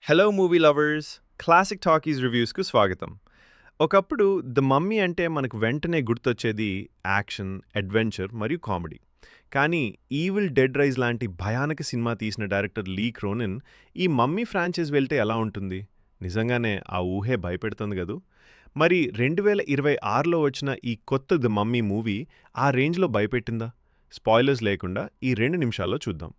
Hello movie lovers classic talkies రివ్యూస్కు స్వాగతం. ఒకప్పుడు ద మమ్మీ అంటే మనకు వెంటనే గుర్తొచ్చేది యాక్షన్, అడ్వెంచర్ మరియు కామెడీ. కానీ ఈవిల్ డెడ్ రైజ్ లాంటి భయానక సినిమా తీసిన డైరెక్టర్ లీ క్రోనిన్ ఈ మమ్మీ ఫ్రాంచైజ్ వెళ్తే ఎలా ఉంటుంది? నిజంగానే ఆ ఊహే భయపెడుతుంది గదూ. మరి 2026లో వచ్చిన ఈ కొత్త ద మమ్మీ మూవీ ఆ రేంజ్లో భయపెట్టిందా? స్పాయిలర్స్ లేకుండా ఈ 2 నిమిషాల్లో చూద్దాం.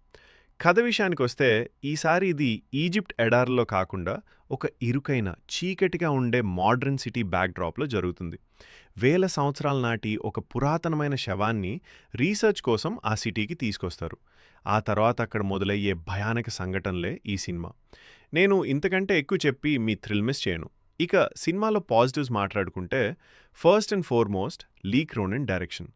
కథ విషయానికొస్తే ఈసారి ఇది ఈజిప్ట్ ఎడారిలో కాకుండా ఒక ఇరుకైన, చీకటిగా ఉండే మోడ్రన్ సిటీ బ్యాక్‌డ్రాప్‌లో జరుగుతుంది. వేల సంవత్సరాల నాటి ఒక పురాతనమైన శవాన్ని రీసెర్చ్ కోసం ఆ సిటీకి తీసుకొస్తారు. ఆ తర్వాత అక్కడ మొదలయ్యే భయానక సంఘటనలే ఈ సినిమా. నేను ఇంతకంటే ఎక్కువ చెప్పి మీ థ్రిల్ మిస్ చేయను. ఇక సినిమాలో పాజిటివ్స్ మాట్లాడుకుంటే first and foremost Lee Cronin direction.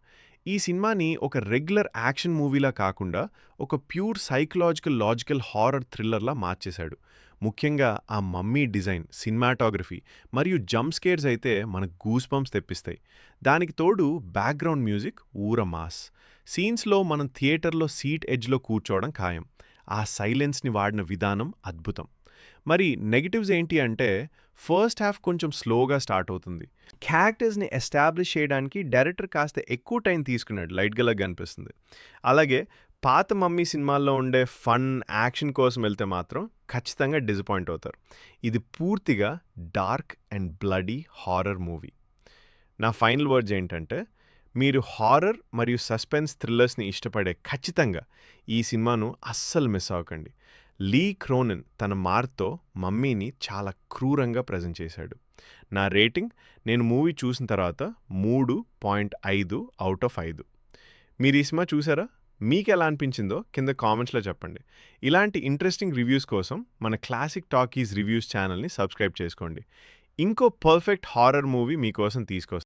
ఈ సినిమాని ఒక రెగ్యులర్ యాక్షన్ మూవీలా కాకుండా ఒక ప్యూర్ సైకలాజికల్, లాజికల్ హారర్ థ్రిల్లర్‌లా మార్చేశాడు. ముఖ్యంగా ఆ మమ్మీ డిజైన్, సినిమాటోగ్రఫీ మరియు జంప్ స్కేర్స్ అయితే మనకు గూస్ బంప్స్ తెప్పిస్తాయి. దానికి తోడు బ్యాక్‌గ్రౌండ్ మ్యూజిక్ ఊర మాస్. సీన్స్‌లో మనం థియేటర్‌లో సీట్ ఎడ్జ్‌లో కూర్చోవడం ఖాయం. ఆ సైలెన్స్‌ని వాడిన విధానం అద్భుతం. మరి నెగెటివ్స్ ఏంటి అంటే ఫస్ట్ హాఫ్ కొంచెం స్లోగా స్టార్ట్ అవుతుంది. క్యారెక్టర్స్‌ని ఎస్టాబ్లిష్ చేయడానికి డైరెక్టర్ కాస్త ఎక్కువ టైం తీసుకున్నాడు లైట్‌గా అనిపిస్తుంది. అలాగే పాత మమ్మీ సినిమాల్లో ఉండే ఫన్, యాక్షన్ కోసం వెళ్తే మాత్రం ఖచ్చితంగా డిసప్పాయింట్ అవుతారు. ఇది పూర్తిగా dark and bloody horror movie. నా ఫైనల్ వర్డ్స్ ఏంటంటే మీరు హారర్ మరియు సస్పెన్స్ థ్రిల్లర్స్‌ని ఇష్టపడే ఖచ్చితంగా ఈ సినిమాను అస్సలు మిస్ అవ్వకండి. లీ క్రోనిన్ తన మార్క్‌తో మమ్మీని చాలా క్రూరంగా ప్రెజెంట్ చేశాడు. నా రేటింగ్ నేను మూవీ చూసిన తర్వాత 3.5 ఔట్ ఆఫ్ 5. మీరు ఈ సినిమా చూసారా? మీకెలా అనిపించిందో కింద కామెంట్స్‌లో చెప్పండి. ఇలాంటి ఇంట్రెస్టింగ్ రివ్యూస్ కోసం మన క్లాసిక్ టాకీస్ రివ్యూస్ ఛానల్‌ని సబ్స్క్రైబ్ చేసుకోండి. ఇంకో పర్ఫెక్ట్ హారర్ మూవీ మీకోసం తీసుకొస్తాను.